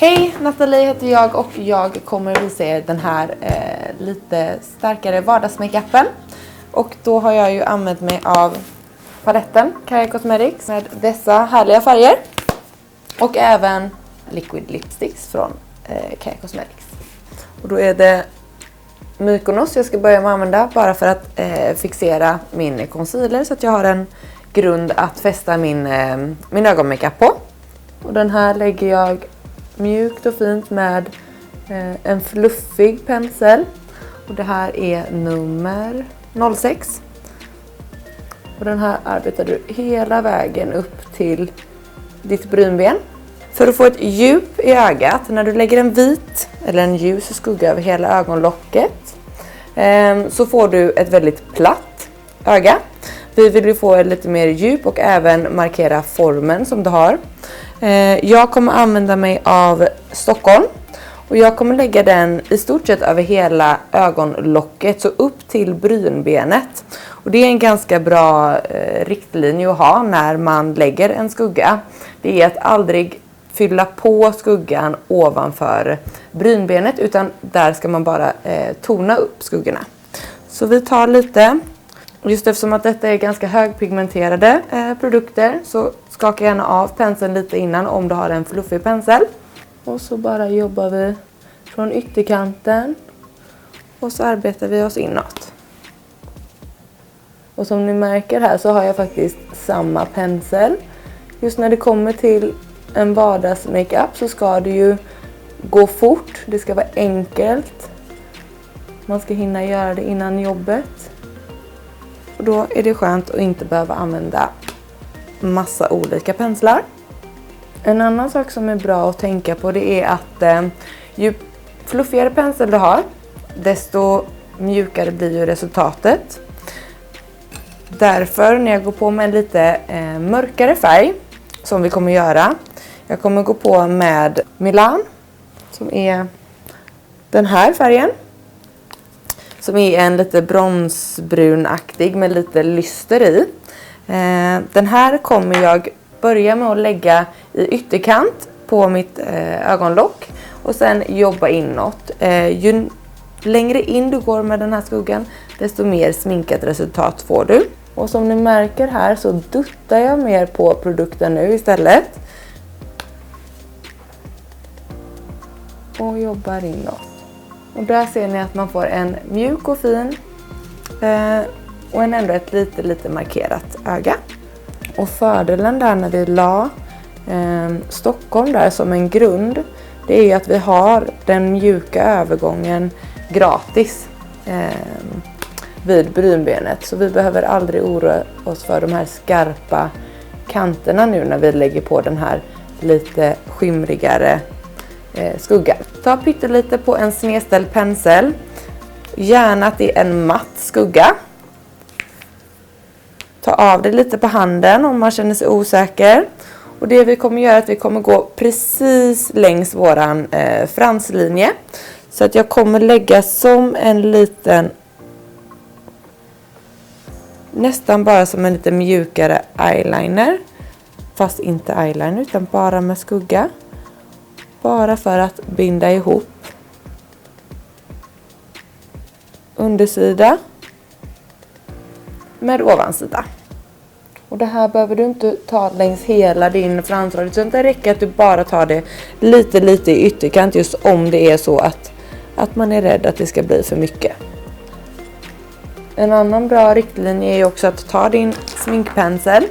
Hej, Nathalie heter jag och jag kommer visa er den här lite starkare vardagsmakeupen. Och då har jag ju använt mig av paletten Kaja Cosmetics med dessa härliga färger. Och även liquid lipsticks från Kaja Cosmetics. Och då är det Mykonos jag ska börja med att använda bara för att fixera min concealer så att jag har en grund att fästa min ögonmakeup på. Och den här lägger jag mjukt och fint med en fluffig pensel. Och det här är nummer 06. Och den här arbetar du hela vägen upp till ditt brynben. För att få ett djup i ögat, när du lägger en vit eller en ljus skugga över hela ögonlocket så får du ett väldigt platt öga. Vi vill ju få lite mer djup och även markera formen som du har. Jag kommer använda mig av Stockholm och jag kommer lägga den i stort sett över hela ögonlocket så upp till brynbenet. Och det är en ganska bra riktlinje att ha när man lägger en skugga. Det är att aldrig fylla på skuggan ovanför brynbenet utan där ska man bara tona upp skuggorna. Så vi tar lite, just eftersom att detta är ganska högpigmenterade produkter så skaka gärna av penseln lite innan om du har en fluffig pensel. Och så bara jobbar vi från ytterkanten och så arbetar vi oss inåt. Och som ni märker här så har jag faktiskt samma pensel. Just när det kommer till en vardagsmakeup så ska det ju gå fort. Det ska vara enkelt. Man ska hinna göra det innan jobbet. Och då är det skönt att inte behöva använda massa olika penslar. En annan sak som är bra att tänka på det är att ju fluffigare pensel du har desto mjukare blir ju resultatet. Därför när jag går på med en lite mörkare färg som vi kommer göra. Jag kommer gå på med Milan som är den här färgen. Som är en lite bronsbrunaktig med lite lyster i. Den här kommer jag börja med att lägga i ytterkant på mitt ögonlock. Och sen jobba inåt. Ju längre in du går med den här skuggan desto mer sminkat resultat får du. Och som ni märker här så duttar jag mer på produkten nu istället. Och jobbar inåt. Och där ser ni att man får en mjuk och fin och ändå ett lite markerat öga. Och fördelen där när vi la Stockholm där som en grund, det är ju att vi har den mjuka övergången gratis vid brynbenet. Så vi behöver aldrig oroa oss för de här skarpa kanterna nu när vi lägger på den här lite skimrigare skuggan. Ta pyttelite på en snedställd pensel. Gärna att det är en matt skugga. Ta av det lite på handen om man känner sig osäker. Och det vi kommer göra är att vi kommer gå precis längs våran franslinje. Så att jag kommer lägga som en liten, nästan bara som en lite mjukare eyeliner. Fast inte eyeliner utan bara med skugga. Bara för att binda ihop undersida med ovansida. Och det här behöver du inte ta längs hela din fransrad utan det räcker att du bara tar det lite i ytterkant just om det är så att man är rädd att det ska bli för mycket. En annan bra riktlinje är också att ta din sminkpensel,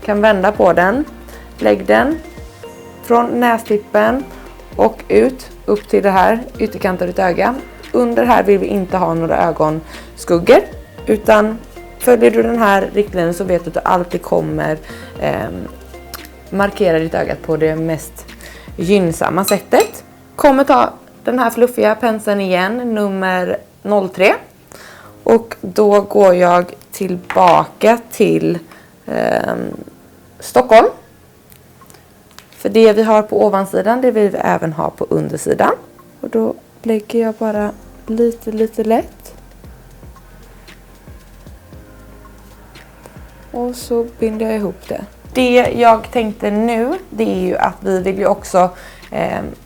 kan vända på den, lägg den från nästippen och upp till det här ytterkanten av ditt öga. Under här vill vi inte ha några ögonskuggor utan följer du den här riktlinjen så vet du att du alltid kommer markera ditt öga på det mest gynnsamma sättet. Kommer ta den här fluffiga penseln igen, nummer 03. Och då går jag tillbaka till Stockholm. För det vi har på ovansidan, det vill vi även ha på undersidan. Och då lägger jag bara lite lätt. Och så binder jag ihop det. Det jag tänkte nu, det är ju att vi vill ju också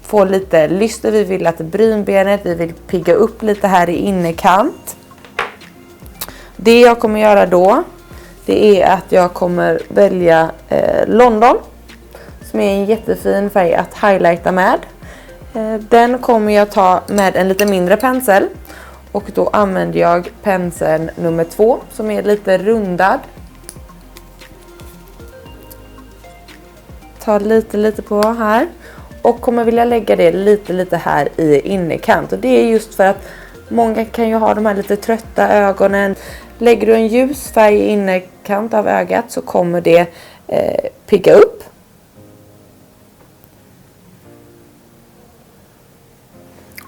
få lite lyster. Vi vill att brynbenet, vi vill pigga upp lite här i innerkant. Det jag kommer göra då, det är att jag kommer välja London, som är en jättefin färg att highlighta med. Den kommer jag ta med en lite mindre pensel. Och då använder jag penseln nummer 2 som är lite rundad. Ta lite på här. Och kommer vilja lägga det lite här i innerkant. Och det är just för att många kan ju ha de här lite trötta ögonen. Lägger du en ljus färg i innerkant av ögat så kommer det pigga upp.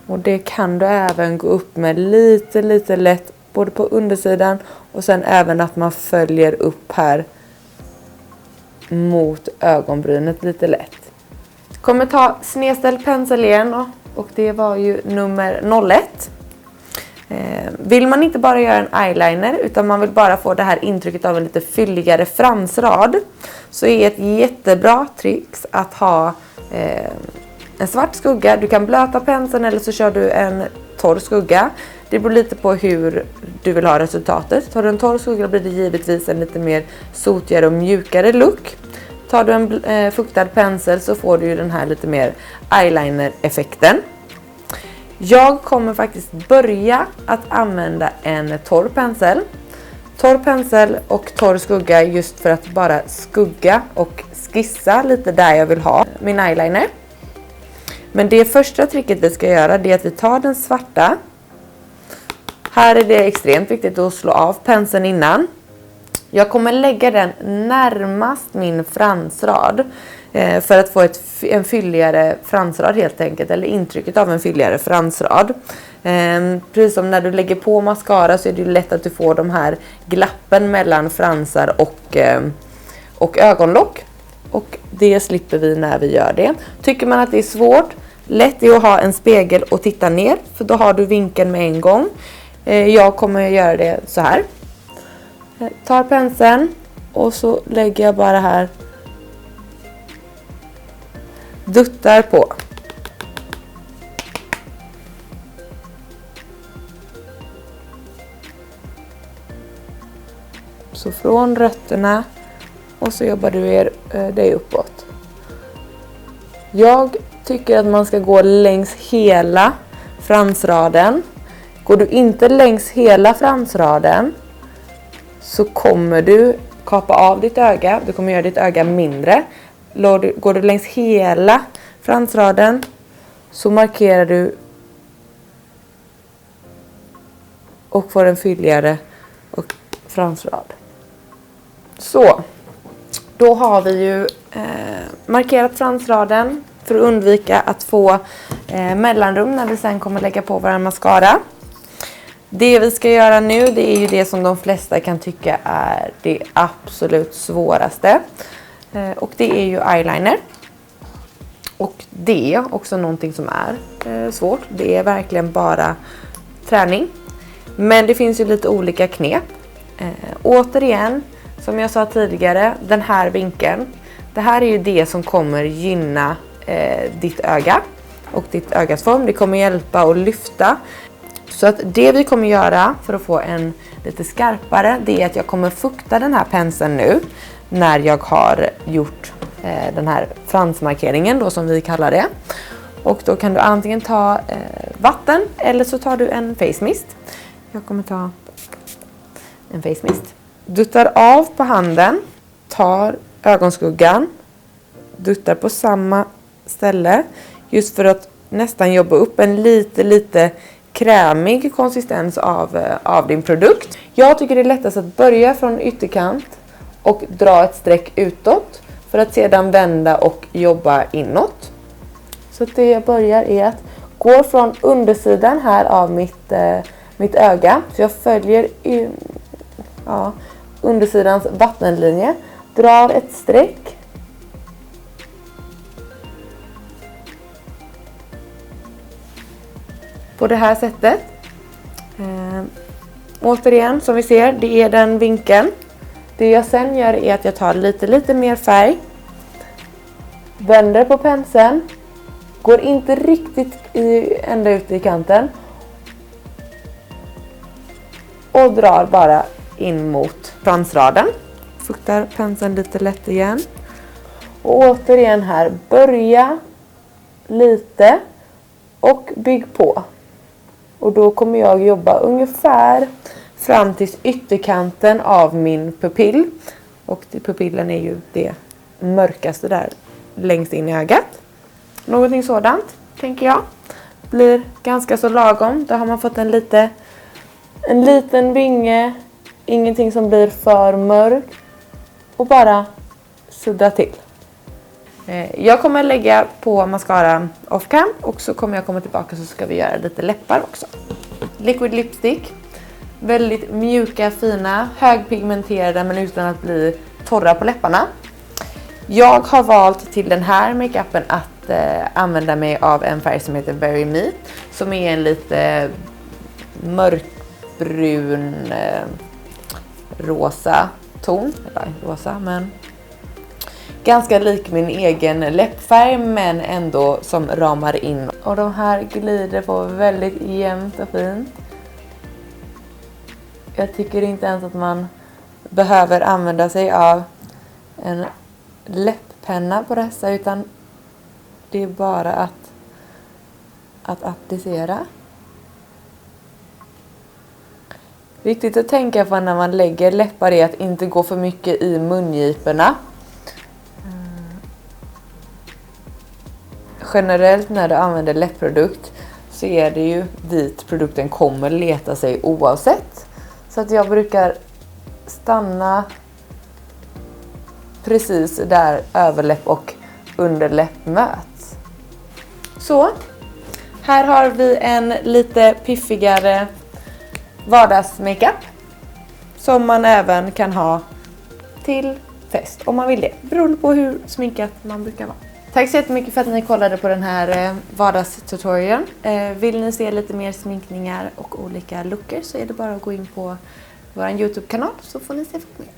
Och det kan du även gå upp med lite lätt både på undersidan och sen även att man följer upp här mot ögonbrynet lite lätt. Kommer ta snedställd pensel igen och det var ju nummer 01. Vill man inte bara göra en eyeliner utan man vill bara få det här intrycket av en lite fylligare fransrad, så är ett jättebra tricks att ha en svart skugga. Du kan blöta penseln eller så kör du en torr skugga. Det beror lite på hur du vill ha resultatet. Tar du en torr skugga blir det givetvis en lite mer sotigare och mjukare look. Tar du en fuktad pensel så får du ju den här lite mer eyeliner-effekten. Jag kommer faktiskt börja att använda en torr pensel. Torr pensel och torr skugga just för att bara skugga och skissa lite där jag vill ha min eyeliner. Men det första tricket vi ska göra det är att vi tar den svarta. Här är det extremt viktigt att slå av penseln innan. Jag kommer lägga den närmast min fransrad för att få en fylligare fransrad helt enkelt. Eller intrycket av en fylligare fransrad. Precis som när du lägger på mascara så är det lätt att du får de här glappen mellan fransar och ögonlock. Och det slipper vi när vi gör det. Tycker man att det är svårt, lätt är att ha en spegel och titta ner. För då har du vinkeln med en gång. Jag kommer göra det så här. Tar penseln och så lägger jag bara här. Duttar på. Så från rötterna och så jobbar du dig uppåt. Jag tycker att man ska gå längs hela fransraden. Går du inte längs hela fransraden så kommer du kapa av ditt öga. Du kommer göra ditt öga mindre. Går du längs hela fransraden så markerar du och får en fylligare fransrad. Så, då har vi ju markerat fransraden för att undvika att få mellanrum när vi sen kommer lägga på vår mascara. Det vi ska göra nu, det är ju det som de flesta kan tycka är det absolut svåraste. Och det är ju eyeliner. Och det är också någonting som är svårt. Det är verkligen bara träning. Men det finns ju lite olika knep. Återigen, som jag sa tidigare, den här vinkeln. Det här är ju det som kommer gynna ditt öga och ditt ögas form. Det kommer hjälpa att lyfta. Så att det vi kommer göra för att få en lite skarpare, det är att jag kommer fukta den här penseln nu. När jag har gjort den här fransmarkeringen då som vi kallar det. Och då kan du antingen ta vatten eller så tar du en face mist. Jag kommer ta en face mist. Duttar av på handen. Tar ögonskuggan. Duttar på samma ställe. Just för att nästan jobba upp en lite krämig konsistens av din produkt. Jag tycker det är lättast att börja från ytterkant och dra ett streck utåt för att sedan vända och jobba inåt. Så att det jag börjar är att gå från undersidan här av mitt öga. Så jag följer undersidans vattenlinje. Drar ett streck. På det här sättet. Återigen som vi ser, det är den vinkeln. Det jag sen gör är att jag tar lite mer färg. Vänder på penseln. Går inte riktigt ända ut i kanten. Och drar bara in mot fransraden. Fuktar penseln lite lätt igen. Och återigen här, börja lite och bygg på. Och då kommer jag jobba ungefär fram till ytterkanten av min pupill. Och pupillen är ju det mörkaste där längst in i ögat. Någonting sådant, tänker jag, blir ganska så lagom. Då har man fått en liten vinge, ingenting som blir för mörk. Och bara sudda till. Jag kommer lägga på mascara off cam och så kommer jag komma tillbaka så ska vi göra lite läppar också. Liquid lipstick. Väldigt mjuka, fina, högpigmenterade men utan att bli torra på läpparna. Jag har valt till den här makeupen att använda mig av en färg som heter Very Me. Som är en lite mörkbrun rosa ton. Eller rosa, men ganska lik min egen läppfärg men ändå som ramar in. Och de här glider på väldigt jämnt och fint. Jag tycker inte ens att man behöver använda sig av en läpppenna på dessa utan det är bara att applicera. Viktigt att tänka på när man lägger läppar är att inte gå för mycket i mungiporna. Generellt när du använder läppprodukt så är det ju dit produkten kommer leta sig oavsett. Så att jag brukar stanna precis där överläpp och underläpp möts. Så, här har vi en lite piffigare vardagsmakeup som man även kan ha till fest om man vill det. Beroende på hur sminkat man brukar vara. Tack så jättemycket för att ni kollade på den här vardagstutorialen. Vill ni se lite mer sminkningar och olika looker så är det bara att gå in på vår YouTube-kanal så får ni se mer.